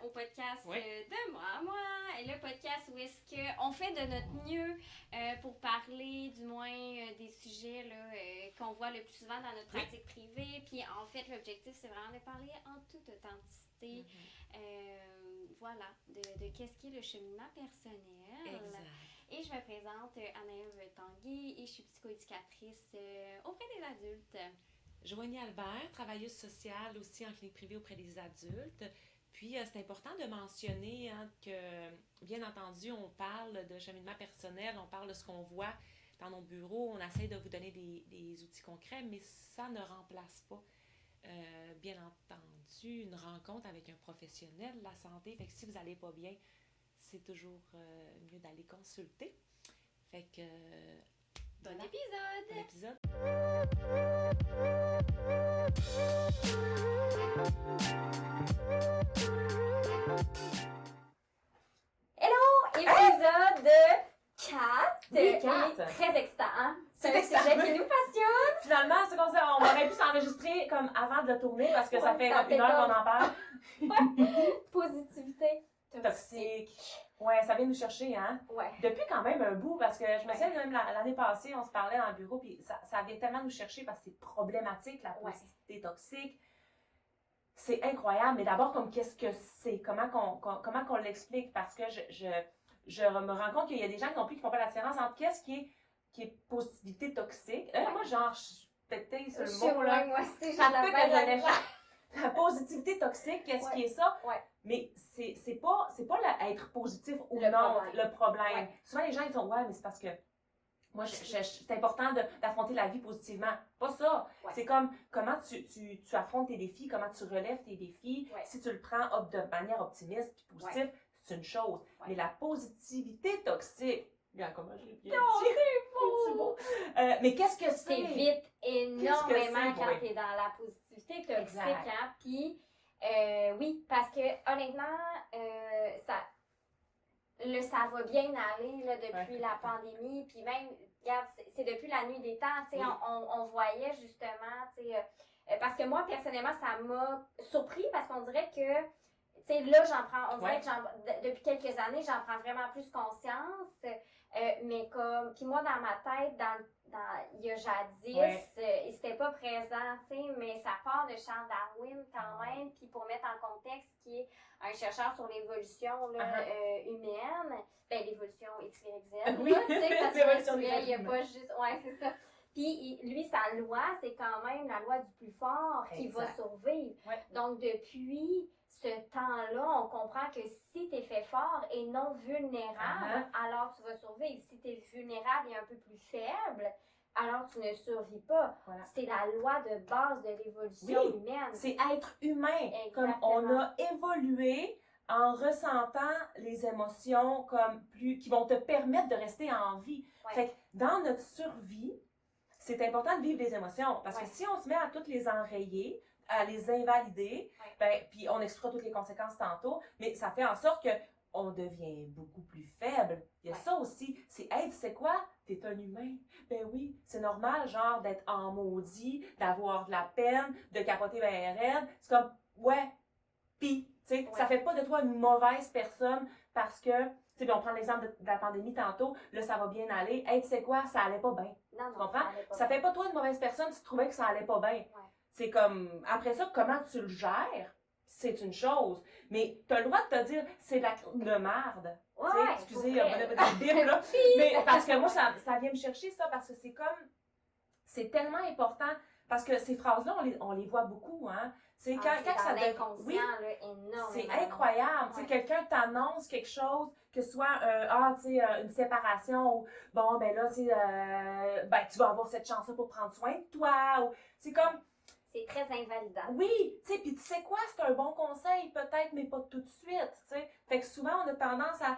au podcast Oui. de moi, le podcast où est-ce qu'on fait de notre mieux pour parler du moins des sujets là, qu'on voit le plus souvent dans notre pratique privée. Puis en fait, l'objectif, c'est vraiment de parler en toute authenticité, voilà, de qu'est-ce qui est le cheminement personnel. Exact. Et je me présente Anaëlle Tanguy et je suis psychoéducatrice auprès des adultes. Joanie Albert, travailleuse sociale aussi en clinique privée auprès des adultes. Puis, c'est important de mentionner que, bien entendu, on parle de cheminement personnel, on parle de ce qu'on voit dans nos bureaux, on essaie de vous donner des outils concrets, mais ça ne remplace pas, bien entendu, une rencontre avec un professionnel de la santé. Fait que si vous n'allez pas bien, c'est toujours mieux d'aller consulter. Fait que... Bon voilà. épisode! Bon épisode! Épisode 4. Oui, 4. Très excitant, hein? C'est C'est un sujet excitant. qui nous passionne. Finalement, c'est comme ça, on aurait pu s'enregistrer comme avant de le tourner parce que ça Ouais, fait ça une fait heure comme- qu'on en parle. Positivité Toxique. Ouais, ça vient nous chercher, hein? Ouais. Depuis quand même un bout, parce que je me Ouais. souviens même l'année passée, on se parlait dans le bureau, puis ça vient tellement nous chercher parce que c'est problématique, la Ouais. positivité toxique. C'est incroyable, mais d'abord, comme qu'est-ce que c'est? Comment qu'on l'explique? Parce que je me rends compte qu'il y a des gens non plus qui font pas la différence entre qu'est-ce qui est positivité toxique. Moi, genre, je pétais sur le mot, là. Moi aussi, Ça j'ai la peut que peine j'allais là-dedans. la positivité toxique, qu'est-ce qui est ça? Ouais. Mais c'est pas être positif ou Le non problème. le problème. Ouais. Souvent, les gens, ils disent, ouais, mais c'est parce que moi, c'est important d'affronter la vie positivement. Pas ça. Ouais. C'est comme comment tu affrontes tes défis, comment tu relèves tes défis. Ouais. Si tu le prends de manière optimiste puis positive, c'est une chose. Ouais. Mais la positivité toxique, regarde comment je l'ai bien Non, dit. C'est beau. Mais qu'est-ce que c'est? C'est vite énormément c'est, quand oui. t'es dans la positivité toxique, Exact. hein. Puis, oui, parce que honnêtement, ça va bien aller là, depuis la pandémie, puis même, regarde, c'est depuis la nuit des temps, tu sais, Oui. on voyait justement, tu sais, parce que moi, personnellement, ça m'a surpris, parce qu'on dirait que, tu sais, là, on dirait que depuis quelques années, j'en prends vraiment plus conscience, mais comme, puis moi, dans ma tête, il y a jadis, c'était pas présent, tu sais, mais ça part de Charles Darwin quand même, puis pour mettre en contexte, qui est un chercheur sur l'évolution là, humaine, ben l'évolution XYZ, Oui. là, tu sais, parce L'évolution que des il y a êtres pas juste, ouais, c'est ça. Puis lui, sa loi, c'est quand même la loi du plus fort qui va Exact. survivre. Ouais. Donc depuis ce temps-là, on comprend que si tu es fait fort et non vulnérable, alors tu vas survivre. Si tu es vulnérable et un peu plus faible, alors tu ne survis pas. Voilà. C'est la loi de base de l'évolution humaine. C'est être humain. Exactement. Comme on a évolué en ressentant les émotions comme qui vont te permettre de rester en vie. Ouais. Fait que dans notre survie, c'est important de vivre les émotions. Parce que si on se met à toutes les enrayer, à les invalider, ben, puis on expliquera toutes les conséquences tantôt, mais ça fait en sorte que on devient beaucoup plus faible. Il y a ça aussi. C'est quoi? T'es un humain. Ben oui, c'est normal, genre, d'être en maudit, d'avoir de la peine, de capoter ben raide. C'est comme, pis, tu sais, ça fait pas de toi une mauvaise personne parce que, tu sais, on prend l'exemple de la pandémie tantôt, là, ça va bien aller. Hey, tu sais quoi? Ça allait pas bien. Non, Tu comprends? Ça fait pas toi une mauvaise personne si tu trouvais que ça allait pas bien. Ouais. C'est comme, après ça, comment tu le gères? C'est une chose. Mais t'as le droit de te dire, c'est de marde. Ouais, Tu sais, excusez, il y a pour vrai. pas de bip, là. Mais parce que moi, ça vient me chercher ça, parce que c'est tellement important. Parce que ces phrases-là, on les voit beaucoup, hein. C'est quand ça devient, oui, là, énormément. c'est incroyable. Tu sais, quelqu'un t'annonce quelque chose, que ce soit, une séparation, ou, bon, ben là, tu tu vas avoir cette chance-là pour prendre soin de toi, ou, c'est comme, c'est très invalidant. oui, tu sais, puis tu sais quoi, c'est un bon conseil, peut-être, mais pas tout de suite, tu sais. Fait que souvent, on a tendance à,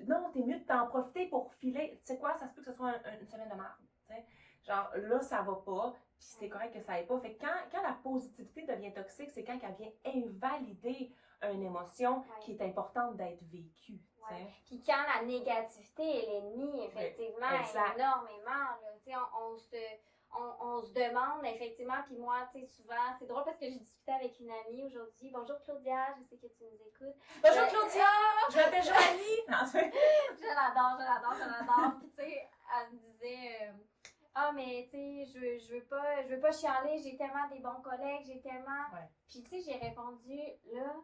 non, t'es mieux de t'en profiter pour filer. Tu sais quoi, ça se peut que ce soit une semaine de merde, tu sais. Genre, là, ça va pas, puis c'est correct que ça aille pas. Fait que quand la positivité devient toxique, c'est quand elle vient invalider une émotion qui est importante d'être vécue, tu sais. Puis quand la négativité est l'ennemi, effectivement, énormément, là, tu sais, on se demande effectivement, puis moi, tu sais, souvent, c'est drôle parce que j'ai discuté avec une amie aujourd'hui. Bonjour Claudia, je sais que tu nous écoutes. Bonjour Claudia, je m'appelle Joanie. Je l'adore. Puis tu sais, elle me disait, mais tu sais, je veux pas chialer, j'ai tellement des bons collègues, j'ai tellement. Ouais. Puis tu sais, j'ai répondu, là,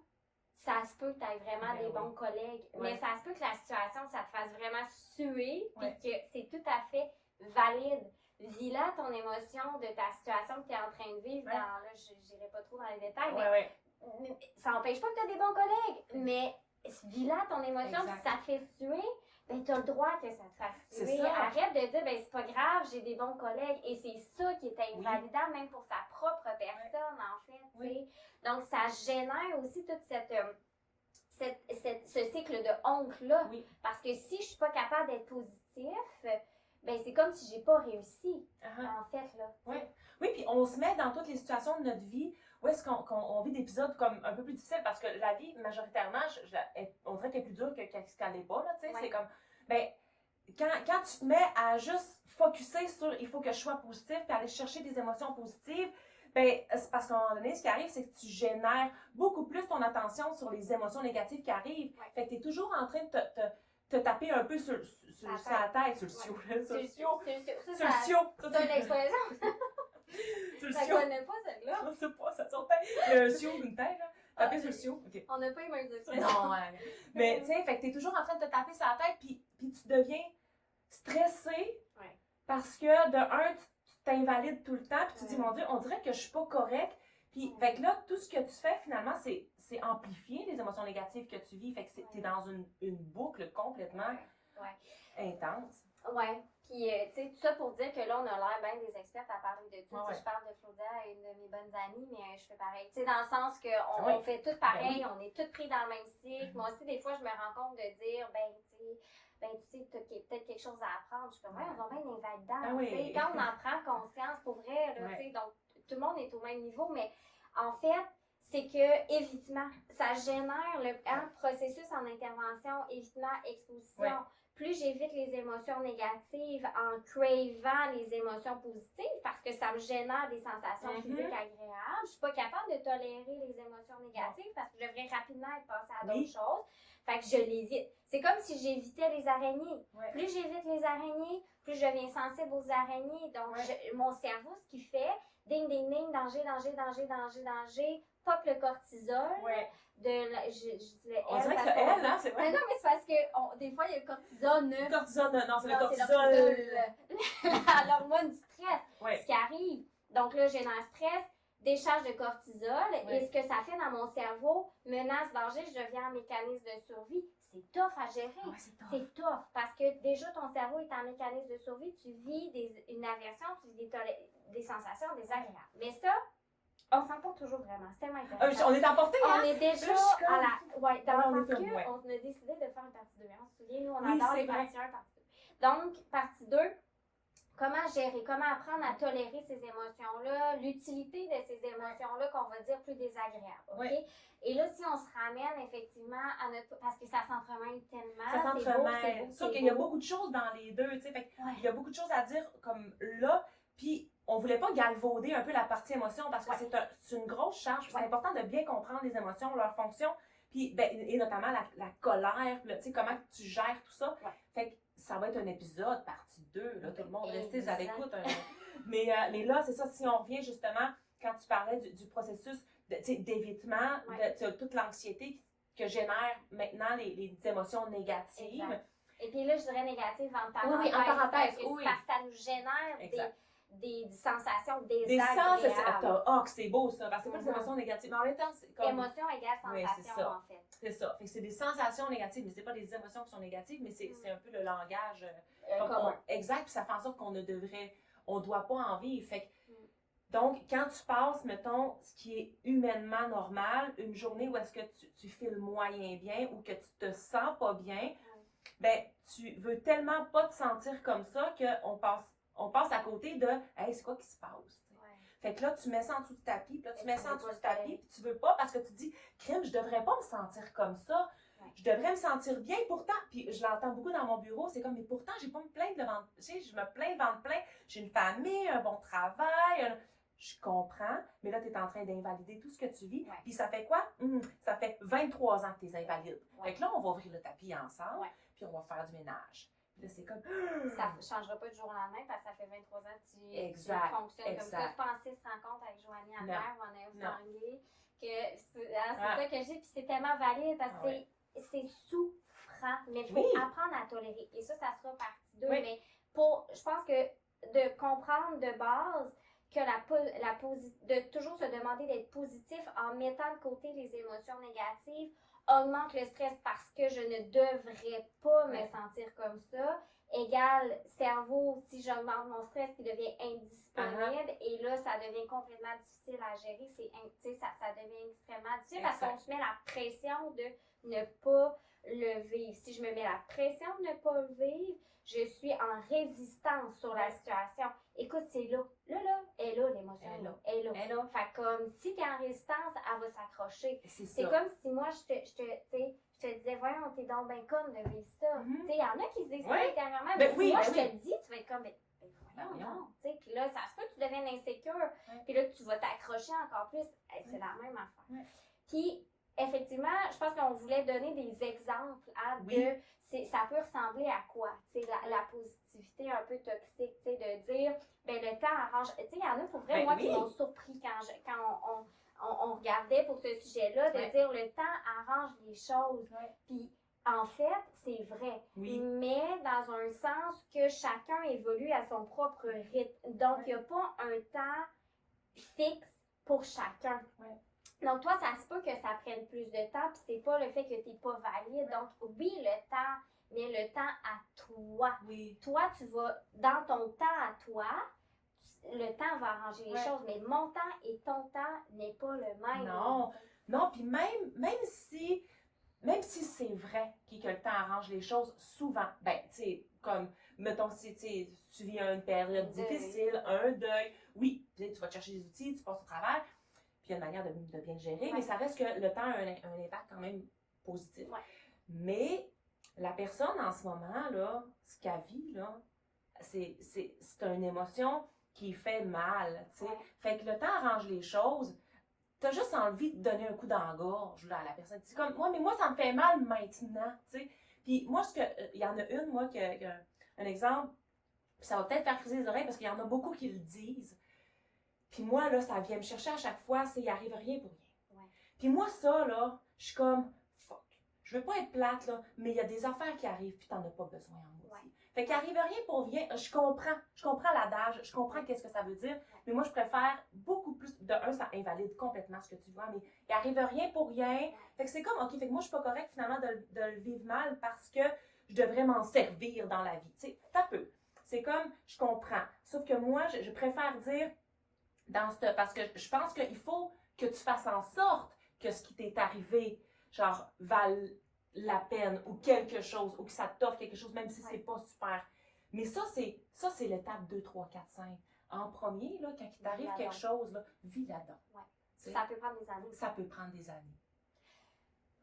ça se peut que tu aies vraiment des bons collègues, mais ça se peut que la situation, ça te fasse vraiment suer, puis que c'est tout à fait valide. Vis là ton émotion de ta situation que tu es en train de vivre. Là, je n'irai pas trop dans les détails, mais ça n'empêche pas que tu as des bons collègues. Mais vis là ton émotion, si ça te fait suer, ben tu as le droit que ça te fasse suer. Arrête de dire, ben c'est pas grave, j'ai des bons collègues. Et c'est ça qui est invalidant, même pour sa propre personne, en fait. Oui. Donc, ça génère aussi toute ce cycle de honte-là. Oui. Parce que si je suis pas capable d'être positif, ben c'est comme si j'ai pas réussi, en fait, là. Oui, puis on se met dans toutes les situations de notre vie où est-ce qu'on vit des épisodes comme un peu plus difficiles parce que la vie, majoritairement, on dirait qu'elle est plus dure que ce qu'elle n'est pas, là, tu sais. C'est comme, ben, quand tu te mets à juste focusser sur il faut que je sois positif puis aller chercher des émotions positives, ben, c'est parce qu'à un moment donné, ce qui arrive, c'est que tu génères beaucoup plus ton attention sur les émotions négatives qui arrivent. Fait que tu es toujours en train de te taper un peu sur la tête, sur le cio. Sur le cio. C'est une expression. Sur le cio. Ça connaît pas celle-là. Je sais pas, ça sortait. Le cio d'une tête, là. Taper sur le cio. Okay. On n'a pas les mêmes expressions. Non, mais tu sais, fait que t'es toujours en train de te taper sur la tête, puis tu deviens stressé parce que de un, tu t'invalides tout le temps, puis tu te dis, mon Dieu, on dirait que je suis pas correcte. Puis, fait que là, tout ce que tu fais, finalement, c'est amplifier les émotions négatives que tu vis. Fait que t'es dans une boucle complètement intense. Ouais. Puis, tu sais, tout ça pour dire que là, on a l'air bien des expertes à parler de tout. Je parle de Claudia, une de mes bonnes amies, mais je fais pareil. Tu sais, dans le sens qu'on fait tout pareil, on est tous pris dans le même cycle. Moi aussi, des fois, je me rends compte de dire, tu sais, peut-être quelque chose à apprendre. Je suis comme, on va bien invalidant. Quand on en prend conscience, pour vrai, là, tu sais, donc tout le monde est au même niveau, mais en fait, c'est que évitement, ça génère un processus en intervention, évitement, exposition. Plus j'évite les émotions négatives en cravant les émotions positives parce que ça me génère des sensations physiques agréables. Je suis pas capable de tolérer les émotions négatives parce que je devrais rapidement être passée à d'autres choses. Fait que je l'évite. C'est comme si j'évitais les araignées. Plus j'évite les araignées, plus je deviens sensible aux araignées. Donc, mon cerveau, ce qu'il fait, ding, ding, ding, danger, pop le cortisol. On dirait que le L, hein, c'est vrai. Mais non, mais c'est parce que des fois, il y a le cortisone. Non, c'est le cortisol. L'hormone du stress. Ce qui arrive. Donc là, j'ai un stress, décharge de cortisol. Et ce que ça fait dans mon cerveau, menace, danger, je deviens en mécanisme de survie. C'est tough à gérer. C'est tough. Parce que déjà, ton cerveau est en mécanisme de survie. Tu vis une aversion, tu vis des sensations désagréables. Mais ça, on s'en porte toujours vraiment. C'est tellement intéressant. On est emporté, hein? On est déjà à la. Ouais, parce qu'on a décidé de faire une partie 2. On se souvient, nous, on adore les parties 1, partie 2. Donc, partie 2, comment gérer, comment apprendre à tolérer ces émotions-là, l'utilité de ces émotions-là qu'on va dire plus désagréables. OK? Et là, si on se ramène effectivement à notre. Parce que ça s'entremêle tellement. Ça s'entremêle. Sauf qu'il y a beaucoup de choses dans les deux, tu sais. Fait il y a beaucoup de choses à dire comme là. Puis, on voulait pas galvauder un peu la partie émotion parce que c'est une grosse charge. C'est important de bien comprendre les émotions, leur fonction, puis, et notamment la colère, tu sais, comment tu gères tout ça. Fait que ça va être un épisode, partie 2, là, tout le monde, restez à l'écoute. Mais là, c'est ça, si on revient justement, quand tu parlais du processus d'évitement, de toute l'anxiété que génèrent maintenant les émotions négatives. Exact. Et puis là, je dirais négative en parenthèse. Oui, en parenthèse, parce que ça nous génère des sensations désagréables. Des sensations, c'est beau ça, parce que c'est pas des émotions négatives, mais en même temps, c'est comme... Émotion égale sensation, en fait. C'est ça, fait que c'est des sensations négatives, mais c'est pas des émotions qui sont négatives, mais c'est un peu le langage commun. Exact, puis ça fait en sorte qu'on doit pas en vivre, fait que donc, quand tu passes, mettons, ce qui est humainement normal, une journée où est-ce que tu files moyen bien ou que tu te sens pas bien, ben, tu veux tellement pas te sentir comme ça qu'on passe à côté de « Hey, c'est quoi qui se passe? » Fait que là, tu mets ça en dessous du tapis, puis là, tu mets ça en dessous du tapis, puis tu veux pas parce que tu te dis « Crime, je devrais pas me sentir comme ça. » Je devrais me sentir bien pourtant, puis je l'entends beaucoup dans mon bureau, c'est comme, mais pourtant, j'ai pas me plaindre le ventre, tu sais, je me plains le ventre plein, j'ai une famille, un bon travail, je comprends, mais là, tu es en train d'invalider tout ce que tu vis, puis ça fait quoi? Ça fait 23 ans que tu es invalide. Fait que là, on va ouvrir le tapis ensemble, puis on va faire du ménage. Là, c'est comme... Ça ne changera pas du jour au lendemain parce que ça fait 23 ans que tu fonctionnes comme ça. Je pensais se rencontre avec Joanie Albert, on a Tanguay, que c'est ça que je dis, puis c'est tellement valide parce que c'est souffrant, mais il faut apprendre à tolérer. Et ça sera partie 2. Mais je pense que de comprendre de base que de toujours se demander d'être positif en mettant de côté les émotions négatives augmente le stress parce que je ne devrais pas me sentir comme ça, égale cerveau, si j'augmente mon stress qui devient indisponible, et là, ça devient complètement difficile à gérer, ça devient extrêmement difficile parce qu'on se met la pression de ne pas le vivre. Si je me mets la pression de ne pas le vivre, je suis en résistance sur la situation. Écoute, c'est là. Là, elle est là, l'émotion. Elle est là. Fait comme, si tu es en résistance, elle va s'accrocher. C'est comme si moi, je te disais, voyons, t'es donc ben conne de vivre ça. Tu sais, il y en a qui se disent ça intérieurement, mais si moi, je te le dis, tu vas être comme, non. Puis là, ça se peut que tu deviennes insécure. Puis là, tu vas t'accrocher encore plus. C'est la même affaire. Puis, effectivement, je pense qu'on voulait donner des exemples de ça peut ressembler à quoi? La positivité un peu toxique, de dire, ben le temps arrange. Il y en a pour vrai, moi, qui m'ont surpris quand on regardait pour ce sujet-là, de dire le temps arrange les choses. Puis, en fait, c'est vrai. Mais dans un sens que chacun évolue à son propre rythme. Donc, il n'y a pas un temps fixe pour chacun. Donc, toi, ça se peut que ça prenne plus de temps, puis c'est pas le fait que tu n'es pas valide. Donc, oui, le temps, mais le temps à toi. Toi, tu vas, dans ton temps à toi, le temps va arranger les choses, mais mon temps et ton temps n'est pas le même. Non, puis même si c'est vrai que le temps arrange les choses, souvent, ben, tu sais, comme, mettons, si tu vis une période difficile, un deuil, tu vas te chercher des outils, tu passes au travers, puis il y a une manière de bien le gérer, mais ça reste que le temps a un impact quand même positif. Mais la personne en ce moment, là, ce qu'elle vit, là, c'est une émotion qui fait mal, tu sais. Fait que le temps arrange les choses. T'as juste envie de donner un coup dans la gorge là, à la personne. C'est comme, mais moi, ça me fait mal maintenant, tu sais. Puis moi, il y en a une, moi, qui a un exemple, puis ça va peut-être faire friser les oreilles parce qu'il y en a beaucoup qui le disent. Puis moi, là, ça vient me chercher à chaque fois, il arrive rien pour rien. Puis moi, ça, là, je suis comme, fuck. Je veux pas être plate, là, mais il y a des affaires qui arrivent, puis t'en as pas besoin en maudit. Fait qu'il arrive rien pour rien. Je comprends l'adage, je comprends qu'est-ce que ça veut dire, mais moi, je préfère beaucoup plus. De un, ça invalide complètement ce que tu vois, mais il arrive rien pour rien. Fait que c'est comme, OK, fait que moi, je suis pas correcte finalement de le vivre mal parce que je devrais m'en servir dans la vie. Tu sais, t'as peu. C'est comme, je comprends. Sauf que moi, je préfère dire, parce que je pense qu'il faut que tu fasses en sorte que ce qui t'est arrivé, genre, vale la peine ou quelque chose, ou que ça t'offre quelque chose, même si c'est pas super. Mais ça, c'est l'étape 2, 3, 4, 5. En premier, là, quand il t'arrive quelque chose, là, vis là-dedans. Ça peut prendre des années. Ça peut prendre des années.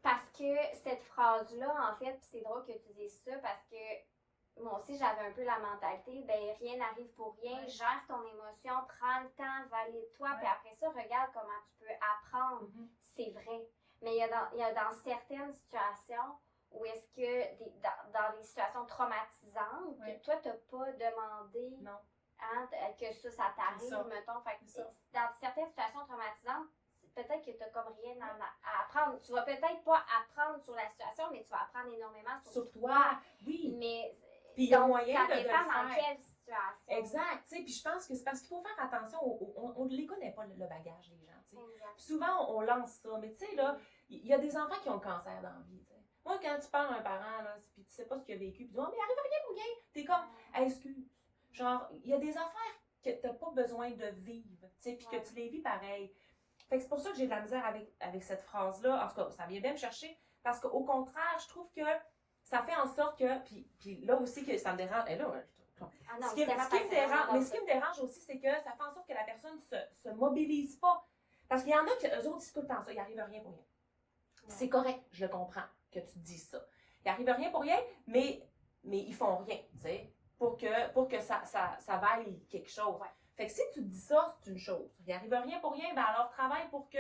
Parce que cette phrase-là, en fait, c'est drôle que tu dises ça, parce que moi aussi, j'avais un peu la mentalité, ben rien n'arrive pour rien, gère ton émotion, prends le temps, valide-toi, puis après ça, regarde comment tu peux apprendre. C'est vrai. Mais il y a dans certaines situations où est-ce que, dans les situations traumatisantes, toi, tu n'as pas demandé que ça t'arrive, mettons. Fait que dans certaines situations traumatisantes, peut-être que tu n'as comme rien à apprendre. Tu vas peut-être pas apprendre sur la situation, mais tu vas apprendre énormément sur toi. Mais puis il y a moyen ça dépend dans quelle situation. Exact, tu sais, puis je pense que c'est parce qu'il faut faire attention, on ne les connaît pas le bagage des gens, tu sais. Souvent, on lance ça, mais tu sais, là, il y a des enfants qui ont le cancer dans la vie, tu sais. Moi, quand tu parles à un parent, là, puis tu sais pas ce qu'il a vécu, puis tu dis, mais il arrive rien pour rien, t'es comme, excuse. Genre, il y a des affaires que t'as pas besoin de vivre, tu sais, puis que tu les vis pareil. Fait que c'est pour ça que j'ai de la misère avec cette phrase-là. En tout cas, ça vient bien me chercher, parce qu'au contraire, je trouve que ça fait en sorte que, puis là aussi que ça me dérange, et là, ce qui me dérange aussi, c'est que ça fait en sorte que la personne se mobilise pas. Parce qu'il y en a qui, eux autres, disent tout le temps ça, il arrive rien pour rien. C'est correct, je le comprends que tu dis ça. Il n'arrive rien pour rien, mais ils font rien, tu sais, pour que ça vaille quelque chose. Ouais. Fait que si tu dis ça, c'est une chose. Il n'arrive rien pour rien, ben alors travaille pour que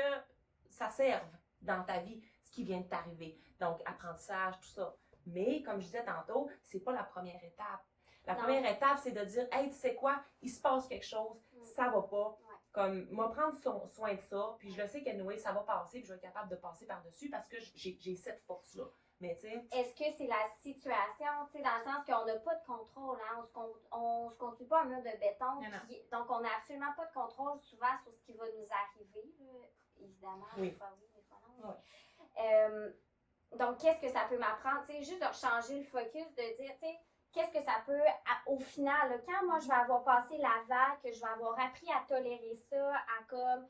ça serve dans ta vie, ce qui vient de t'arriver. Donc, apprentissage, tout ça. Mais, comme je disais tantôt, c'est pas la première étape. La première étape, c'est de dire, hey, tu sais quoi, il se passe quelque chose, ça va pas. Ouais. Comme, moi, prendre soin de ça, puis je le sais qu'anyway, ça va passer, puis je vais être capable de passer par-dessus parce que j'ai cette force-là. Mais, tu sais. Est-ce que c'est la situation, tu sais, dans le sens qu'on n'a pas de contrôle, hein? On se construit pas un mur de béton, donc on n'a absolument pas de contrôle souvent sur ce qui va nous arriver, là. Évidemment, oui. Des fois oui, des fois non. Oui. Donc, qu'est-ce que ça peut m'apprendre? Tu sais, juste de changer le focus, de dire, tu sais, qu'est-ce que ça peut, au final, là, quand moi je vais avoir passé la vague, que je vais avoir appris à tolérer ça, à comme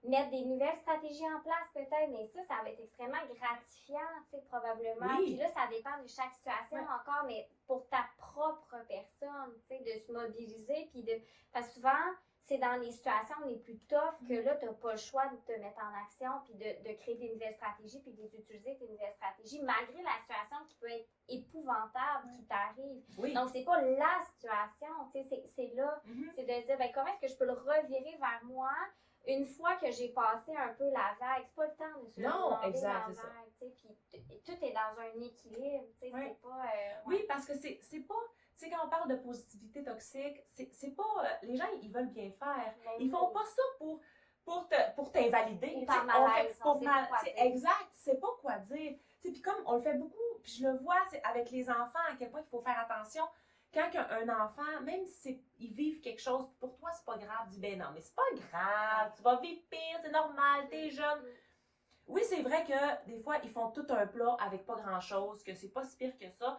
mettre des nouvelles stratégies en place peut-être, mais ça va être extrêmement gratifiant, tu sais, probablement. Oui. Puis là, ça dépend de chaque situation encore, mais pour ta propre personne, tu sais, de se mobiliser, puis de... Parce que souvent, c'est dans les situations les plus tough que là, tu n'as pas le choix de te mettre en action, puis de créer des nouvelles stratégies, puis de les utiliser, tes nouvelles stratégies, malgré la situation qui peut être épouvantable qui t'arrive. Oui. Donc, c'est pas la situation, tu sais, c'est là, c'est de se dire, ben, comment est-ce que je peux le revirer vers moi une fois que j'ai passé un peu la vague? C'est pas le temps de se demander la vague, tu sais, puis tout est dans un équilibre, tu sais, c'est pas... Oui, parce que c'est pas... Tu sais, quand on parle de positivité toxique, c'est pas... les gens, ils veulent bien faire. Ils font pas ça pour t'invalider. Ou par malaise, exact, tu sais pas quoi dire. Puis comme on le fait beaucoup, puis je le vois avec les enfants, à quel point il faut faire attention. Quand un enfant, même si ils vivent quelque chose, pour toi, c'est pas grave, dis ben non, mais c'est pas grave, tu vas vivre pire, c'est normal, t'es jeune. Oui, c'est vrai que des fois, ils font tout un plat avec pas grand-chose, que c'est pas si pire que ça.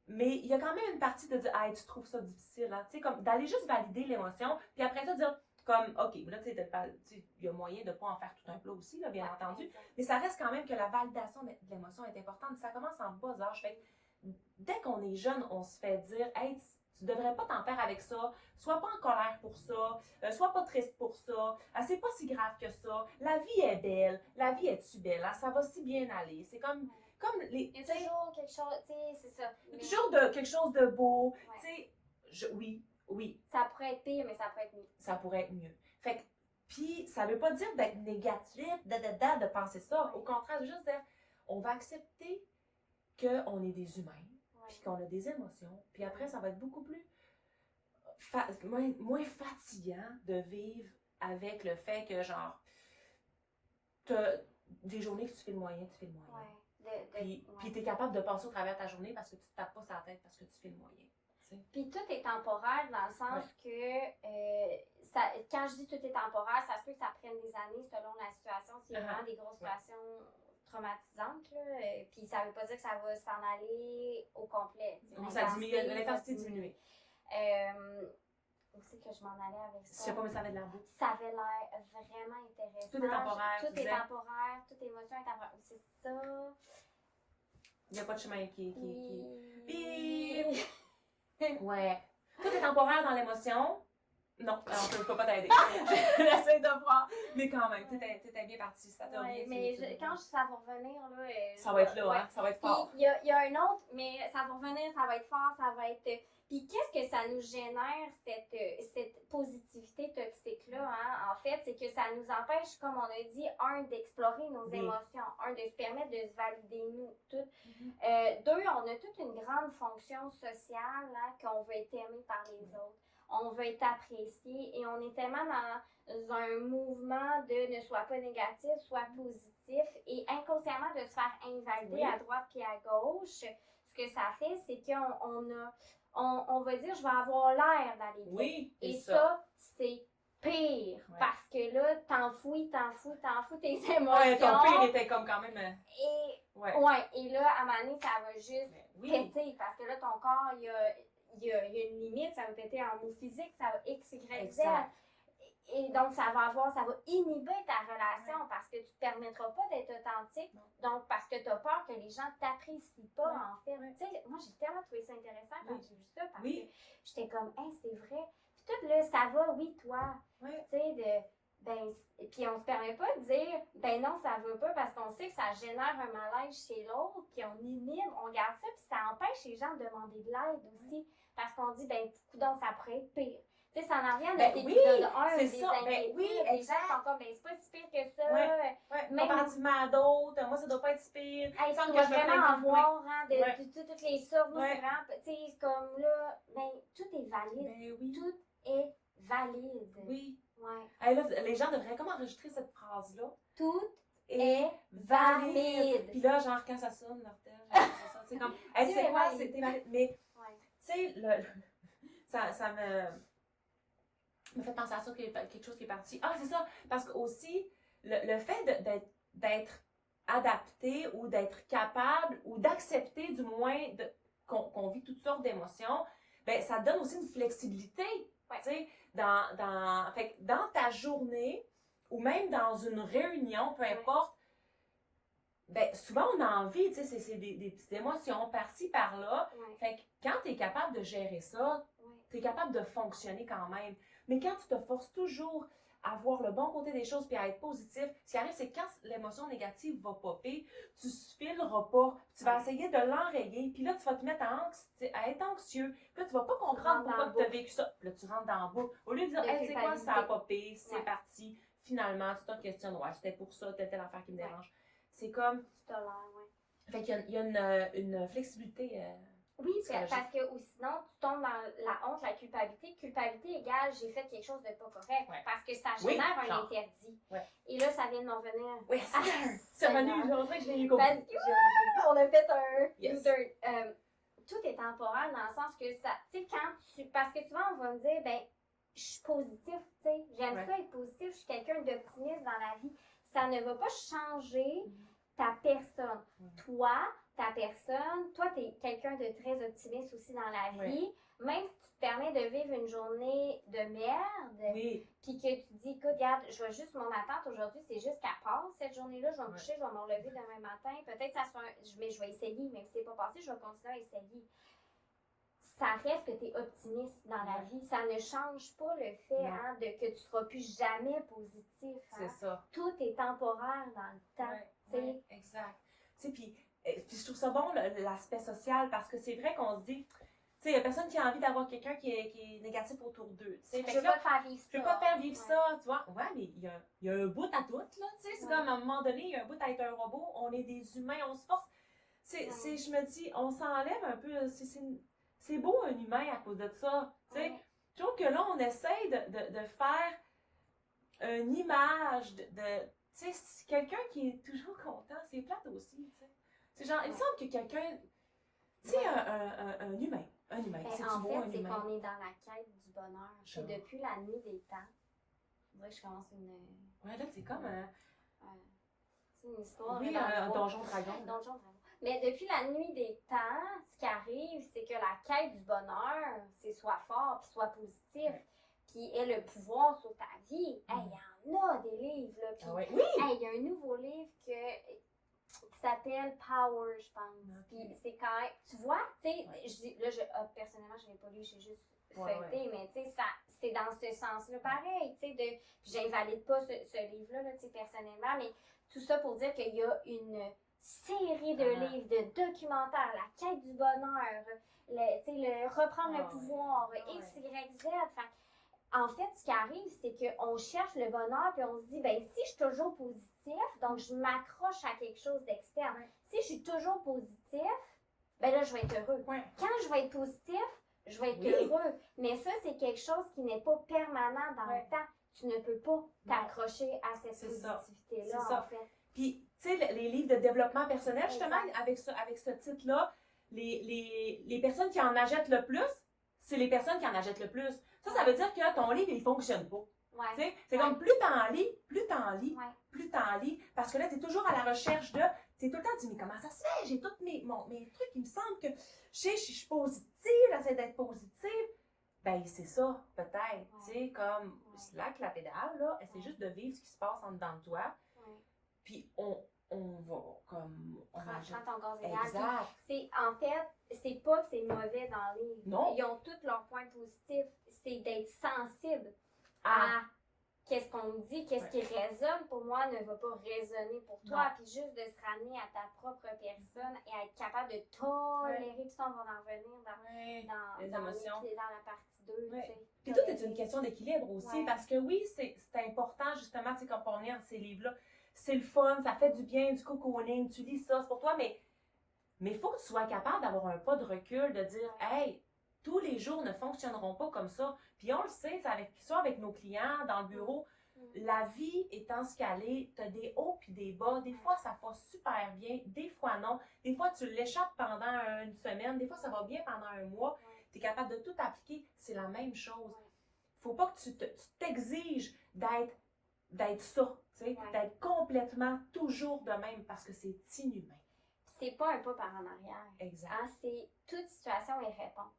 Mais il y a quand même une partie de dire, hey, tu trouves ça difficile, hein? Tu sais, comme d'aller juste valider l'émotion, puis après ça, dire, comme, OK, là, tu sais, il y a moyen de ne pas en faire tout un plat aussi, là, bien entendu. Mais ça reste quand même que la validation de l'émotion est importante. Ça commence en bas âge. Fait que dès qu'on est jeune, on se fait dire, hey, tu devrais pas t'en faire avec ça, sois pas en colère pour ça, sois pas triste pour ça, c'est pas si grave que ça, la vie est belle, la vie est-tu belle, hein? Ça va si bien aller. C'est comme les... Il y a toujours quelque chose, tu sais, c'est ça. Toujours quelque chose de beau, tu sais, oui. Ça pourrait être pire, mais ça pourrait être mieux. Ça pourrait être mieux. Fait que, puis ça veut pas dire d'être négatif, de penser ça. Au contraire, juste dire, on va accepter qu'on est des humains, puis qu'on a des émotions, puis après, ça va être beaucoup plus moins fatigant de vivre avec le fait que, genre, t'as des journées que tu fais le moyen, tu fais le moyen. Puis t'es capable de passer au travers de ta journée parce que tu te tapes pas sur la tête parce que tu fais le moyen. Puis tout est temporaire dans le sens que, quand je dis tout est temporaire, ça se peut que ça prenne des années selon la situation, s'il y a vraiment des grosses situations traumatisantes, là, puis ça veut pas dire que ça va s'en aller au complet. Ça diminue, l'intensité diminue. Où c'est que je m'en allais avec ça? Je sais pas, mais ça avait de l'air beau. Ça avait l'air vraiment intéressant. Tout est temporaire. Tout est temporaire, toute émotion est temporaire. C'est ça. Il n'y a pas de chemin qui... Puis... Ouais. Tout est temporaire dans l'émotion. Non, on ne peut pas t'aider. J'essaie de voir. Mais quand même, t'étais bien parti. Ça t'a bien. Mais quand ça va revenir, là... ça va être là, hein? Ça va être fort. Il y a un autre, mais ça va revenir, ça va être fort, ça va être... Puis qu'est-ce que ça nous génère, cette positivité toxique-là, hein? En fait, c'est que ça nous empêche, comme on a dit, d'explorer nos émotions, de se permettre de se valider nous toutes. Deux, on a toute une grande fonction sociale, hein, qu'on veut être aimé par les autres. On veut être apprécié et on est tellement dans un mouvement de ne soit pas négatif, soit positif et inconsciemment de se faire invalider à droite puis à gauche. Ce que ça fait, c'est on va dire, je vais avoir l'air d'aller bien. Oui, et ça, c'est pire. Parce que là, t'enfouis tes émotions. Ouais, ton pire était comme quand même... Et là, à un moment donné, ça va juste péter. Parce que là, ton corps, il y a une limite, ça va péter en mots physiques, ça va X, Y, Z. Et donc, ça va inhiber ta relation parce que tu ne te permettras pas d'être authentique. Donc, parce que tu as peur que les gens ne t'apprécient pas, en fait. Tu sais, moi, j'ai tellement trouvé ça intéressant quand j'ai vu ça parce que j'étais comme, hey, c'est vrai. Puis tout, là, ça va, oui, toi. Tu sais, ben, puis on se permet pas de dire, ben non, ça va pas parce qu'on sait que ça génère un malaise chez l'autre, puis on inhibe, on garde ça, puis ça empêche les gens de demander de l'aide aussi. Parce qu'on dit, ben, coudonc, ça pourrait être pire. Tu sais, ça n'a rien Ben notre oui, épisode 1, c'est des ça. Ben inquiétudes. oui, Les gens exact. sont comme, ben, c'est pas si pire que ça. Ouais, Même- comparativement à d'autres, moi, ça doit pas être si pire. Hey, Il tu semble dois que je me vraiment plains plus. avoir, hein, Ouais. toutes les sortes. Moi, Ouais. c'est vraiment, tu sais, comme là, ben, tout est valide. Ben oui. Tout est valide. Oui. Ouais. Hey, là, les gens devraient comme enregistrer cette phrase-là. Tout est valide. Puis là, genre, quand ça sonne, leur tête, c'est comme, hey, tu Tu sais es quoi, valide. c'était valide. Mais, Ouais. tu sais, ça me fait penser à ça, quelque chose qui est parti. Ah, c'est ça, parce que aussi, le fait d'être adapté ou d'être capable ou d'accepter du moins qu'on vit toutes sortes d'émotions, ben ça donne aussi une flexibilité, Ouais. tu sais, fait que dans ta journée ou même dans une réunion, peu importe, ben souvent on a envie, tu sais, c'est des petites émotions par-ci, par-là. Ouais. Fait que quand tu es capable de gérer ça, Ouais. tu es capable de fonctionner quand même. Mais quand tu te forces toujours à voir le bon côté des choses puis à être positif, ce qui arrive, c'est que quand l'émotion négative va popper, tu ne fileras pas. Tu vas essayer de l'enrayer, puis là, tu vas te mettre à être anxieux. Puis là, tu vas pas comprendre pourquoi tu as vécu ça. Puis là, tu rentres dans la boucle. Au lieu de dire, hey, tu sais quoi, ça a popé, c'est parti. Finalement, tu te questionnes, ouais, c'était pour ça, telle affaire qui me dérange. C'est comme... Tu tolères, ouais. Fait qu'il y a une flexibilité... Oui, parce que ou sinon, tu tombes dans la honte, la culpabilité. Culpabilité égale, j'ai fait quelque chose de pas correct. Ouais. Parce que ça génère un genre. interdit. Ouais. Et là, ça vient de m'en venir. Oui, c'est revenu, on dirait que je l'ai compris. Parce qu'on a fait un Yes. U-turn. Tout est temporaire dans le sens que ça, tu sais, parce que souvent on va me dire, ben, je suis positif, tu sais, j'aime ça être positif, je suis quelqu'un d'optimiste dans la vie. Ça ne va pas changer ta personne. Toi, ta personne, toi, tu es quelqu'un de très optimiste aussi dans la vie. Même si tu te permets de vivre une journée de merde, puis que tu dis, écoute, regarde, je vais juste, mon attente aujourd'hui, c'est juste qu'elle passe cette journée-là, je vais me coucher, je vais me relever demain matin. Peut-être que ça sera mais je vais essayer, même si c'est pas passé, je vais continuer à essayer. Ça reste que tu es optimiste dans la vie. Ça ne change pas le fait que tu ne seras plus jamais positif. Hein. C'est ça. Tout est temporaire dans le temps. Ouais, exact. Tu sais, puis je trouve ça bon, l'aspect social, parce que c'est vrai qu'on se dit, tu sais, il n'y a personne qui a envie d'avoir quelqu'un qui est négatif autour d'eux. Je ne veux pas te faire vivre ça. Je veux pas te faire vivre ça, tu vois. Ouais, mais il y a un bout à tout, là, tu sais. C'est comme à un moment donné, il y a un bout à être un robot, on est des humains, on se force. Je me dis, on s'enlève un peu, c'est beau un humain à cause de ça, tu sais. Je trouve que là, on essaye de faire une image de tu sais, quelqu'un qui est toujours content, c'est plate aussi, tu sais. C'est genre, il me semble que quelqu'un, tu sais, un humain, c'est en beau, un fait, c'est humain. qu'on est dans la quête du bonheur. C'est depuis la nuit des temps. Je dirais que je commence une... Ouais, là, c'est comme c'est une histoire. Oui, un donjon dragon. Donjon dragon. Mais depuis la nuit des temps, ce qui arrive, c'est que la quête du bonheur, c'est soit fort, puis soit positif, puis ait le pouvoir sur ta vie. Hey, il y en a des livres, là. Puis, hey, il y a un nouveau livre qui s'appelle Power, je pense. Puis c'est quand même, tu vois, tu sais, personnellement, je ne l'ai pas lu, j'ai juste feuilleté, mais tu sais, c'est dans ce sens-là pareil, tu sais, puis j'invalide pas ce livre-là, là, tu sais, personnellement, mais tout ça pour dire qu'il y a une série de livres, de documentaires, la quête du bonheur, le reprendre le pouvoir, X, Y, Z. En fait, ce qui arrive, c'est qu'on cherche le bonheur puis on se dit, ben si je suis toujours positif, donc je m'accroche à quelque chose d'externe. Si je suis toujours positif, ben là, je vais être heureux. Quand je vais être positif, je vais être heureux. Mais ça, c'est quelque chose qui n'est pas permanent dans le temps. Tu ne peux pas t'accrocher à cette positivité-là, en fait. Puis, tu sais, les livres de développement personnel, justement, avec ce titre-là, les personnes qui en achètent le plus, c'est les personnes qui en achètent le plus. Ça veut dire que ton livre, il ne fonctionne pas. C'est comme plus t'en lis, plus t'en lis, parce que là, tu es toujours à la recherche de... Tu es tout le temps dit, mais comment ça se fait? J'ai tous mes trucs, il me semble que je suis positive, j'essaie d'être positive. Ben, c'est ça, peut-être. Tu sais, comme, slack la pédale, là, essaie juste de vivre ce qui se passe en dedans de toi. Puis on va comme... Prends ton gaz égal. Exact. En fait, c'est pas que c'est mauvais dans les... Non. Ils ont tous leurs points positifs. C'est d'être sensible à qu'est-ce qu'on me dit, qu'est-ce qui résonne pour moi ne va pas résonner pour toi. Non. Puis juste de se ramener à ta propre personne et à être capable de tolérer, puis ça, on va en revenir dans les émotions. dans la partie 2. Puis tout est une question d'équilibre aussi, parce que oui, c'est important justement, tu sais, quand on revient à ces livres-là, c'est le fun, ça fait du bien, du cocooning, tu lis ça, c'est pour toi, mais il faut que tu sois capable d'avoir un pas de recul, de dire, hey, tous les jours ne fonctionneront pas comme ça. Puis on le sait, soit avec nos clients, dans le bureau, la vie étant ce qu'elle est, tu as des hauts puis des bas. Des fois, ça va super bien, des fois non. Des fois, tu l'échappes pendant une semaine, des fois, ça va bien pendant un mois. Tu es capable de tout appliquer, c'est la même chose. Faut pas que tu t'exiges d'être ça, tu sais, d'être complètement toujours de même parce que c'est inhumain. C'est pas un pas par en arrière. Exact. Hein, c'est toute situation est réponse.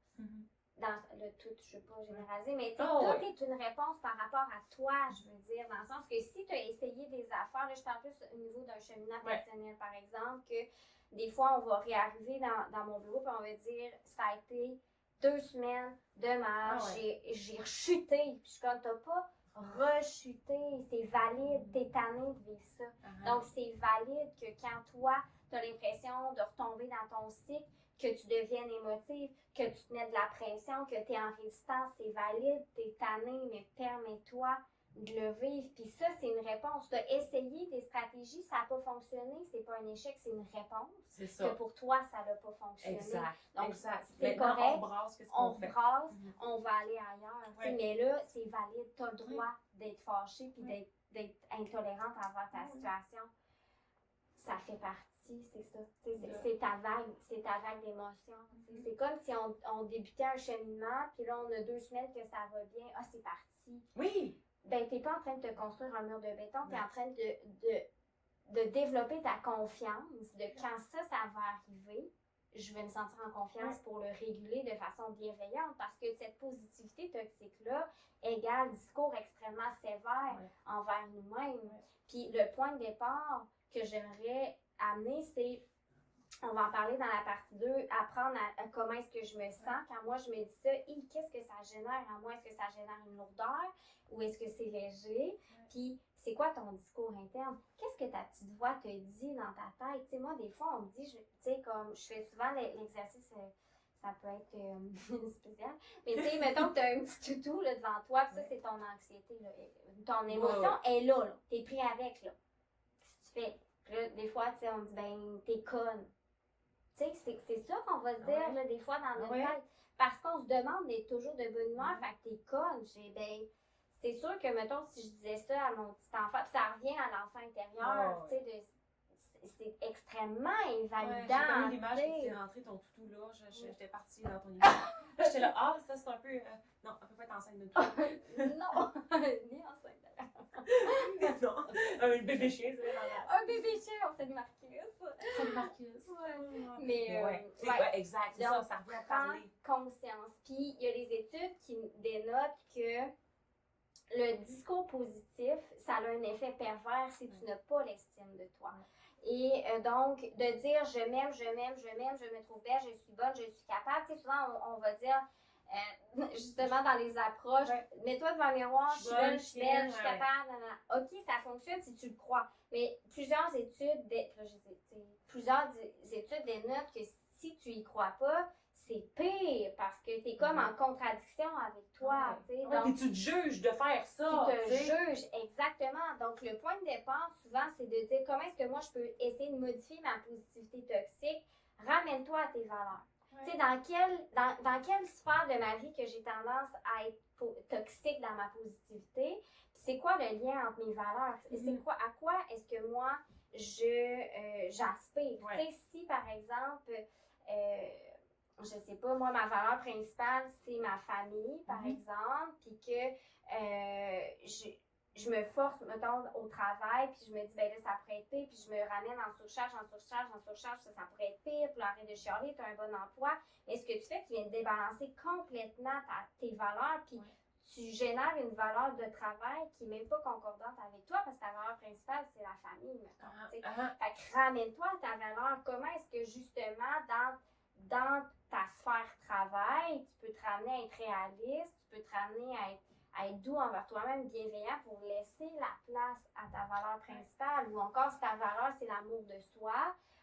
Dans le tout, je ne veux pas généraliser, mais tout est une réponse par rapport à toi, je veux dire, dans le sens que si tu as essayé des affaires, là, je parle plus au niveau d'un cheminement personnel, par exemple, que des fois, on va réarriver dans mon bureau et on va dire, ça a été 2 semaines de marche, j'ai rechuté, puis je suis comme, t'as pas rechuté, c'est valide, t'es tanné de vivre ça. Donc, c'est valide que quand toi, tu as l'impression de retomber dans ton cycle, que tu deviennes émotive, que tu te mets de la pression, que tu es en résistance, c'est valide, tu es tanné, mais permets-toi de le vivre. Puis ça, c'est une réponse. Tu as essayé des stratégies, ça n'a pas fonctionné, c'est pas un échec, c'est une réponse. C'est ça. Que pour toi, ça n'a pas fonctionné. Exact. Donc, c'est correct. On brasse, qu'est-ce qu'on fait? On va aller ailleurs. Mais là, c'est valide, tu as le droit d'être fâché puis d'être intolérante envers ta situation. Ça fait partie. C'est ça. C'est ta vague d'émotions. C'est comme si on débutait un cheminement, puis là, on a 2 semaines que ça va bien. Ah, c'est parti. Oui! Ben, t'es pas en train de te construire un mur de béton, t'es en train de développer ta confiance, de quand ça va arriver, je vais me sentir en confiance pour le réguler de façon bienveillante, parce que cette positivité toxique-là égale discours extrêmement sévère envers nous-mêmes. Puis le point de départ que j'aimerais amener, c'est, on va en parler dans la partie 2, apprendre à comment est-ce que je me sens quand moi je me dis ça, qu'est-ce que ça génère en moi, est-ce que ça génère une lourdeur ou est-ce que c'est léger, puis c'est quoi ton discours interne, qu'est-ce que ta petite voix te dit dans ta tête, tu sais, moi des fois on me dit, tu sais, comme je fais souvent l'exercice, ça peut être spécial, mais tu sais, mettons que tu as un petit toutou là, devant toi, puis ça c'est ton anxiété, là, ton émotion est là, t'es pris avec, là, qu'est-ce que tu fais? Là, des fois, tu sais, on dit, ben, t'es conne. Tu sais, c'est ça qu'on va se dire, là, des fois, dans notre tête. Parce qu'on se demande d'être toujours de bonne humeur, fait que t'es conne. Ben, c'est sûr que, mettons, si je disais ça à mon petit enfant, puis ça revient à l'enfant intérieur, tu sais, c'est extrêmement invalidant. J'ai comme l'image que tu es rentré ton toutou là, j'étais partie dans ton image. Là, j'étais là, ça c'est un peu, non, elle peut pas être enceinte de tout. Non, ni enceinte non, un bébé chien, c'est vrai. Un bébé chien, on s'est marqué ça. C'est Marcus. Mais, exact, c'est ça revient à parler. Conscience. Puis, il y a des études qui dénotent que le discours positif, ça a un effet pervers si tu n'as pas l'estime de toi. Et donc, de dire je m'aime, je me trouve belle, je suis bonne, je suis capable. Tu sais, souvent, on va dire, justement dans les approches, mets-toi devant le miroir, je suis bonne, je suis belle, je suis capable. OK, ça fonctionne si tu le crois. Mais plusieurs études dénotent que si tu y crois pas, c'est pire parce que tu es comme en contradiction avec toi. Donc, et tu te juges de faire ça. Tu te juges, exactement. Donc, le point de départ, souvent, c'est de dire comment est-ce que moi, je peux essayer de modifier ma positivité toxique. Ramène-toi à tes valeurs. Tu sais, dans quelle sphère de ma vie que j'ai tendance à être toxique dans ma positivité? C'est quoi le lien entre mes valeurs? À quoi est-ce que moi, j'aspire? Tu sais, si, par exemple, je sais pas, moi, ma valeur principale, c'est ma famille, par exemple, puis que je me force, mettons, au travail, puis je me dis, ben là, ça pourrait être pire, puis je me ramène en surcharge, ça pourrait être pire, puis arrête de chialer, tu as un bon emploi. Mais ce que tu fais, tu viens de débalancer complètement tes valeurs, puis tu génères une valeur de travail qui n'est même pas concordante avec toi, parce que ta valeur principale, c'est la famille, mettons. Fait que ramène-toi à ta valeur. Comment est-ce que, justement, dans ta sphère travail, tu peux te ramener à être réaliste, tu peux te ramener à être doux envers toi-même, bienveillant pour laisser la place à ta valeur principale. Ou encore, si ta valeur, c'est l'amour de soi,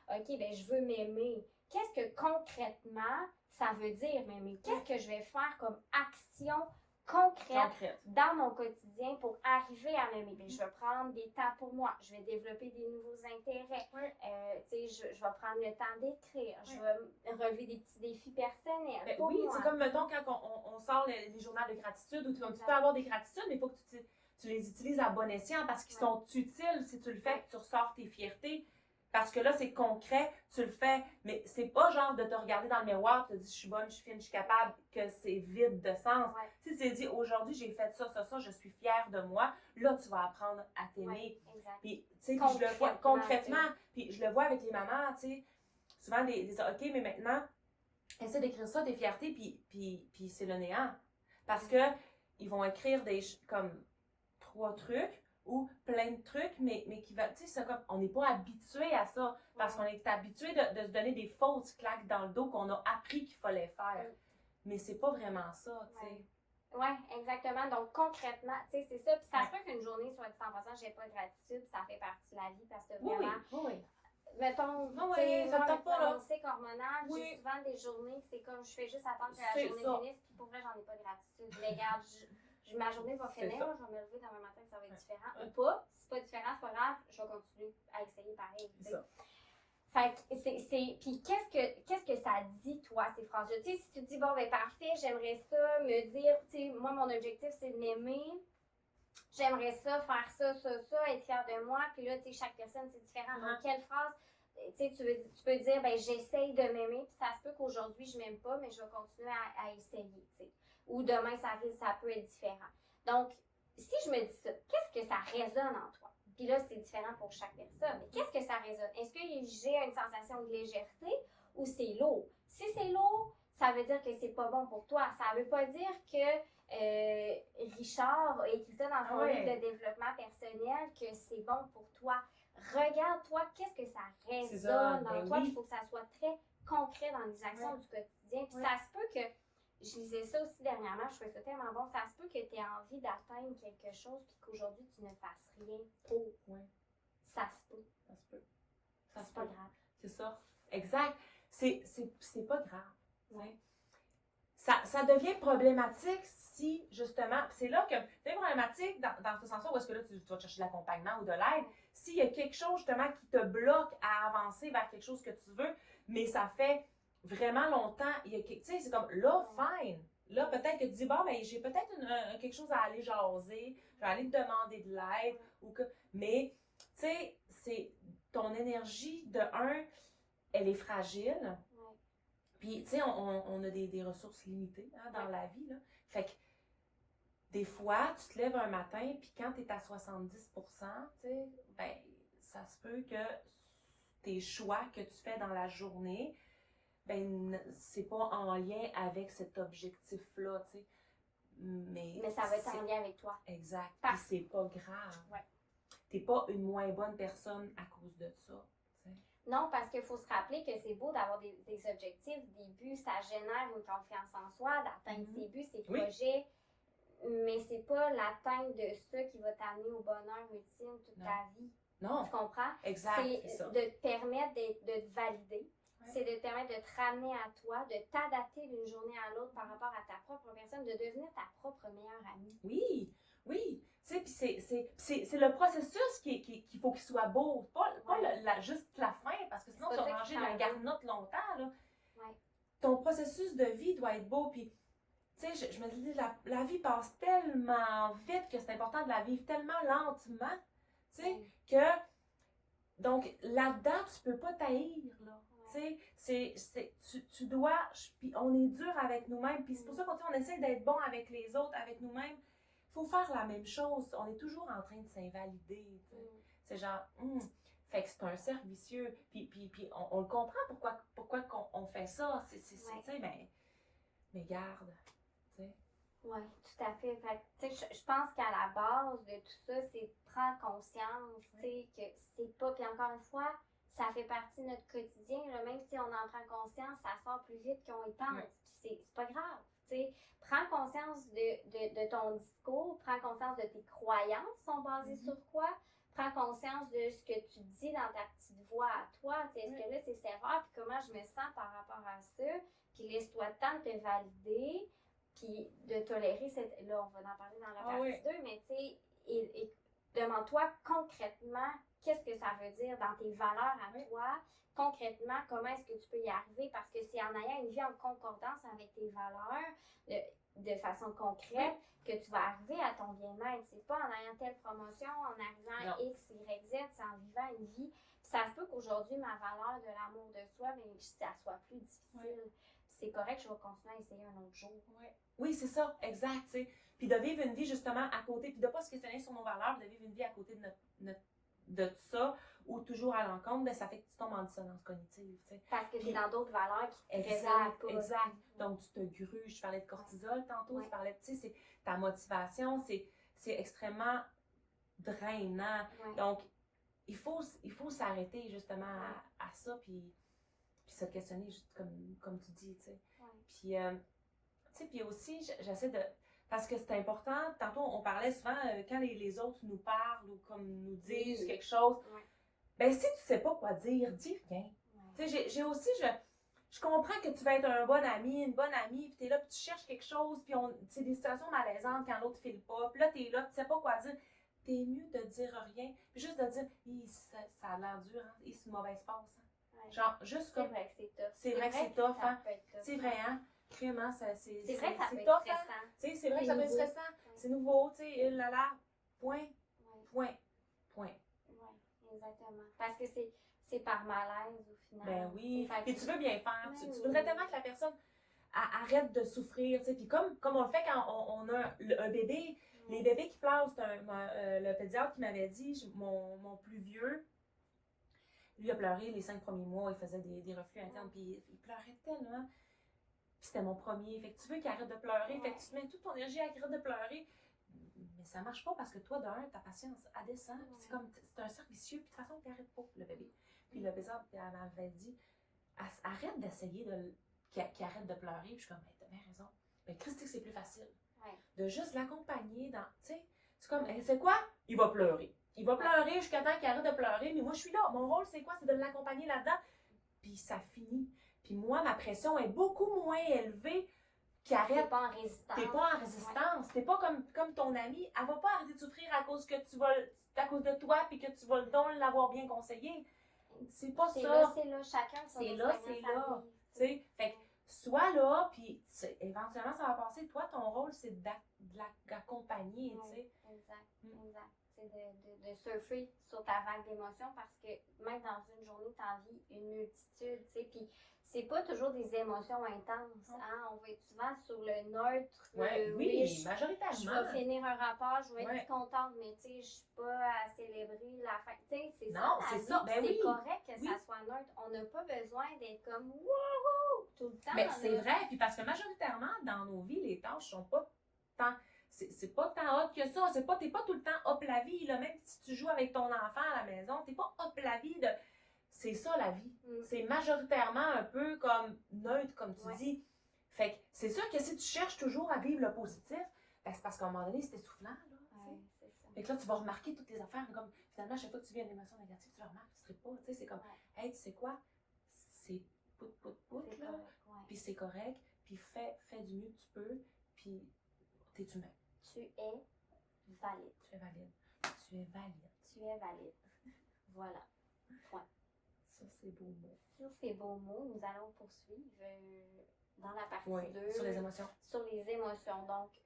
OK, ben je veux m'aimer. Qu'est-ce que concrètement ça veut dire m'aimer? Qu'est-ce que je vais faire comme action concrète dans mon quotidien pour arriver à m'aimer? Bien, je vais prendre des temps pour moi, je vais développer des nouveaux intérêts, je vais prendre le temps d'écrire, je vais relever des petits défis personnels. Oui, c'est comme, mettons, quand on sort les journaux de gratitude, où tu peux avoir des gratitudes, mais il faut que tu les utilises à bon escient parce qu'ils sont utiles si tu le fais, que tu ressors tes fiertés. Parce que là, c'est concret, tu le fais, mais c'est pas genre de te regarder dans le miroir, te dire je suis bonne, je suis fine, je suis capable, que c'est vide de sens. Si tu te dis aujourd'hui j'ai fait ça, je suis fière de moi, là tu vas apprendre à t'aimer. Puis tu sais, je le vois concrètement, puis je le vois avec les mamans, tu sais, souvent des OK, mais maintenant, essaie d'écrire ça, tes fiertés, puis c'est le néant. Parce que ils vont écrire comme 3 trucs, ou plein de trucs, mais qui va, tu sais, c'est comme, on n'est pas habitué à ça, parce qu'on est habitué de se donner des fausses claques dans le dos qu'on a appris qu'il fallait faire. Mais c'est pas vraiment ça, tu sais. Oui, exactement. Donc, concrètement, tu sais, c'est ça. Puis ça se peut qu'une journée soit 100%, j'ai pas de gratitude, ça fait partie de la vie, parce que vraiment, mettons, tu sais, mon cycle hormonal, j'ai souvent des journées, c'est comme, je fais juste attendre que la journée finisse, puis pour vrai, j'en ai pas de gratitude. Mais regarde, ma journée va finir, je vais me lever demain matin, ça va être différent. Ou pas. Si c'est pas différent, c'est pas grave, je vais continuer à essayer pareil. Fait que puis qu'est-ce que ça dit, toi, ces phrases-là? Tu sais, si tu te dis, bon, ben parfait, j'aimerais ça me dire, tu sais, moi, mon objectif, c'est de m'aimer. J'aimerais ça, faire ça, être fière de moi. Puis là, tu sais, chaque personne, c'est différent. Donc, quelle phrase, tu sais, tu peux dire, ben j'essaye de m'aimer, puis ça se peut qu'aujourd'hui, je m'aime pas, mais je vais continuer à essayer, tu sais. Ou demain, ça peut être différent. Donc, si je me dis ça, qu'est-ce que ça résonne en toi? Puis là, c'est différent pour chaque personne. Mais qu'est-ce que ça résonne? Est-ce que j'ai une sensation de légèreté ou c'est lourd? Si c'est lourd, ça veut dire que c'est pas bon pour toi. Ça veut pas dire que Richard a écrit ça dans son livre de développement personnel, que c'est bon pour toi. Regarde-toi, qu'est-ce que ça résonne dans toi. Il faut que ça soit très concret dans les actions du quotidien. Puis ça se peut que je lisais ça aussi dernièrement, je trouvais ça tellement bon. Ça se peut que tu aies envie d'atteindre quelque chose puis qu'aujourd'hui tu ne fasses rien pour. Ça se peut. Ça se peut. C'est pas grave. C'est ça. Exact. C'est pas grave. Ça devient problématique si, justement, c'est là que c'est problématique dans ce sens-là où est-ce que là tu vas chercher de l'accompagnement ou de l'aide. S'il y a quelque chose, justement, qui te bloque à avancer vers quelque chose que tu veux, mais ça fait vraiment longtemps, tu sais, c'est comme, là, fine. Là, peut-être que tu dis, bon, ben, j'ai peut-être quelque chose à aller jaser, je vais aller te demander de l'aide, mais, tu sais, c'est ton énergie, de elle est fragile. Puis, tu sais, on a des ressources limitées dans la vie, là. Fait que, des fois, tu te lèves un matin, puis quand tu es à 70%, tu sais, ben, ça se peut que tes choix que tu fais dans la journée, ben, c'est pas en lien avec cet objectif-là, tu sais. Mais ça va être en lien avec toi. Exact. Puis c'est pas grave. T'es pas une moins bonne personne à cause de ça. T'sais. Non, parce qu'il faut se rappeler que c'est beau d'avoir des objectifs, des buts, ça génère une confiance en soi, d'atteindre ses buts, ses projets. Mais c'est pas l'atteinte de ça qui va t'amener au bonheur ultime toute ta vie. Non. Tu comprends? Exact. C'est de te permettre de te valider. C'est de te permettre de te ramener à toi, de t'adapter d'une journée à l'autre par rapport à ta propre personne, de devenir ta propre meilleure amie. Oui. Tu sais, puis c'est le processus qu'il faut qu'il soit beau. Pas juste la fin, parce que sinon tu vas manger de la garnotte longtemps, là. Ton processus de vie doit être beau, puis tu sais, je me dis, la vie passe tellement vite que c'est important de la vivre tellement lentement, tu sais, que, donc, là-dedans, tu peux pas t'haïr, là. Tu sais, tu dois, puis on est dur avec nous-mêmes, puis c'est pour ça qu'on essaie d'être bon avec les autres, avec nous-mêmes. Il faut faire la même chose. On est toujours en train de s'invalider. C'est genre, fait que c'est un cercle vicieux. Puis on le comprend pourquoi on fait ça. Tu sais, mais garde. Oui, tout à fait. Fait je pense qu'à la base de tout ça, c'est de prendre conscience, tu sais, que c'est pas. Puis encore une fois, ça fait partie de notre quotidien. Là, même si on en prend conscience, ça sort plus vite qu'on y pense. Puis c'est pas grave. sais, prends conscience de ton discours, prends conscience de tes croyances sont basées sur quoi, prends conscience de ce que tu dis dans ta petite voix à toi, tu sais, est-ce que là c'est sévère, puis comment je me sens par rapport à ça, puis laisse-toi le temps de te valider, puis de tolérer cette... Là, on va en parler dans la partie 2, mais tu sais, et demande-toi concrètement qu'est-ce que ça veut dire dans tes valeurs à toi, concrètement, comment est-ce que tu peux y arriver, parce que c'est en ayant une vie en concordance avec tes valeurs, de façon concrète, que tu vas arriver à ton bien-être. C'est pas en ayant telle promotion, en arrivant à X, Y, Z, c'est en vivant une vie. Puis ça se peut qu'aujourd'hui, ma valeur de l'amour de soi, mais ça soit plus difficile. C'est correct, je vais continuer à essayer un autre jour. Oui, c'est ça, exact, tu sais. Puis de vivre une vie justement à côté, puis de pas se questionner sur nos valeurs, de vivre une vie à côté de tout ça, ou toujours à l'encontre, ben ça fait que tu tombes en dissonance cognitive, tu sais. Parce que tu es dans d'autres valeurs qui te Exact, exact. Donc tu te gruges, je parlais de cortisol tantôt, tu parlais, tu sais, c'est ta motivation, c'est extrêmement drainant. Donc, il faut s'arrêter justement à ça, puis se questionner, juste comme tu dis, tu sais. Puis, tu sais, puis aussi, j'essaie de... Parce que c'est important, tantôt on parlait souvent, quand les autres nous parlent ou comme nous disent quelque chose, ben si tu sais pas quoi dire, dis rien. Tu sais, j'ai aussi, je comprends que tu vas être un bon ami, une bonne amie, puis t'es là, puis tu cherches quelque chose, puis c'est des situations malaisantes quand l'autre file pas, puis là t'es là, puis tu sais pas quoi dire. T'es mieux de dire rien, puis juste de dire, ça a l'air dur, hein, c'est une mauvaise passe. Hein. Genre, juste comme... C'est vrai que c'est tough. C'est vrai que c'est tough, hein. C'est vrai, hein. Vraiment, c'est vrai que ça peut être tough, stressant. hein. Tu sais, c'est vrai que ça peut être stressant. C'est nouveau, tu sais, là, point. Oui, exactement. Parce que c'est par malaise au final. Ben oui. Puis tu veux bien faire. Tu voudrais tellement que la personne arrête de souffrir, tu sais. Puis comme on le fait quand on a un bébé, les bébés qui pleurent, c'est le pédiatre qui m'avait dit, mon plus vieux, lui a pleuré les 5 premiers mois, il faisait des reflux internes, puis il pleurait tellement. Puis c'était mon premier. Fait que tu veux qu'il arrête de pleurer, fait que tu mets toute ton énergie à qu'il arrête de pleurer. Mais ça marche pas parce que toi, d'un, ta patience, elle descend. C'est comme, c'est un cercle vicieux, puis de toute façon, tu n'arrêtes pas, le bébé. Puis le pédiatre, elle m'avait dit, arrête d'essayer qu'il arrête de pleurer. Puis je suis comme, t'as bien raison. Mais Christy, c'est plus facile. De juste l'accompagner dans, tu sais, c'est comme, c'est quoi? Il va pleurer. Il va pleurer jusqu'à temps qu'il arrête de pleurer, mais moi, je suis là. Mon rôle, c'est quoi? C'est de l'accompagner là-dedans. Puis ça finit. Puis moi, ma pression est beaucoup moins élevée qu'arrête. T'es pas en résistance. T'es pas en résistance. T'es pas comme ton amie. Elle va pas arrêter de souffrir à cause de toi puis que tu vas donc l'avoir bien conseillé. C'est pas ça. C'est là, chacun son c'est là. Tu sais, fait que sois là, puis éventuellement ça va passer. Toi, ton rôle, c'est d'accompagner, tu sais. Exact. De surfer sur ta vague d'émotions parce que même dans une journée, tu en vis une multitude, tu sais, puis c'est pas toujours des émotions intenses, hein, on va être souvent sur le neutre, oui, majoritairement. Je vais finir un rapport, je vais être contente, mais tu sais, je suis pas à célébrer la fin, tu sais, c'est ça, la vie, c'est correct que ça soit neutre, on n'a pas besoin d'être comme wouhou tout le temps. Mais c'est vrai, puis parce que majoritairement, dans nos vies, les tâches sont pas tant... C'est pas tant hot que ça. T'es pas tout le temps hop la vie. Là. Même si tu joues avec ton enfant à la maison, t'es pas hop la vie. C'est ça la vie. C'est majoritairement un peu comme neutre, comme tu dis. Fait que c'est sûr que si tu cherches toujours à vivre le positif, ben c'est parce qu'à un moment donné, c'est essoufflant. C'est ça. Fait que là, tu vas remarquer toutes les affaires. Comme finalement, à chaque fois que tu vis une émotion négative, tu le remarques, tu ne pas. C'est comme, hey, tu sais quoi? C'est pout, là. Puis c'est correct. Puis fais du mieux que tu peux. Puis t'es humain. Tu es valide. Tu es valide. Tu es valide. Tu es valide. Voilà. Point. Sur ces beaux mots. Sur ces beaux mots, nous allons poursuivre dans la partie 2. Sur les émotions. Sur les émotions. Donc,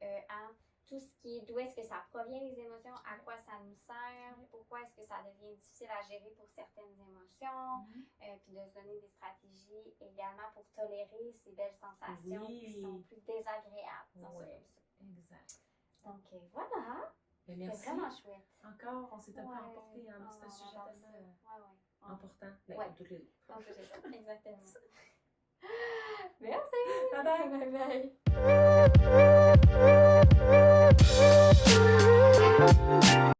tout ce qui est, d'où est-ce que ça provient les émotions, à quoi ça nous sert, pourquoi est-ce que ça devient difficile à gérer pour certaines émotions, puis de se donner des stratégies également pour tolérer ces belles sensations qui sont plus désagréables. Exact. Donc voilà, c'était vraiment chouette. Encore, on s'est un peu emporté, hein, c'est un sujet tellement important. Comme toutes les autres. Exactement. Merci. Bye bye. Bye bye.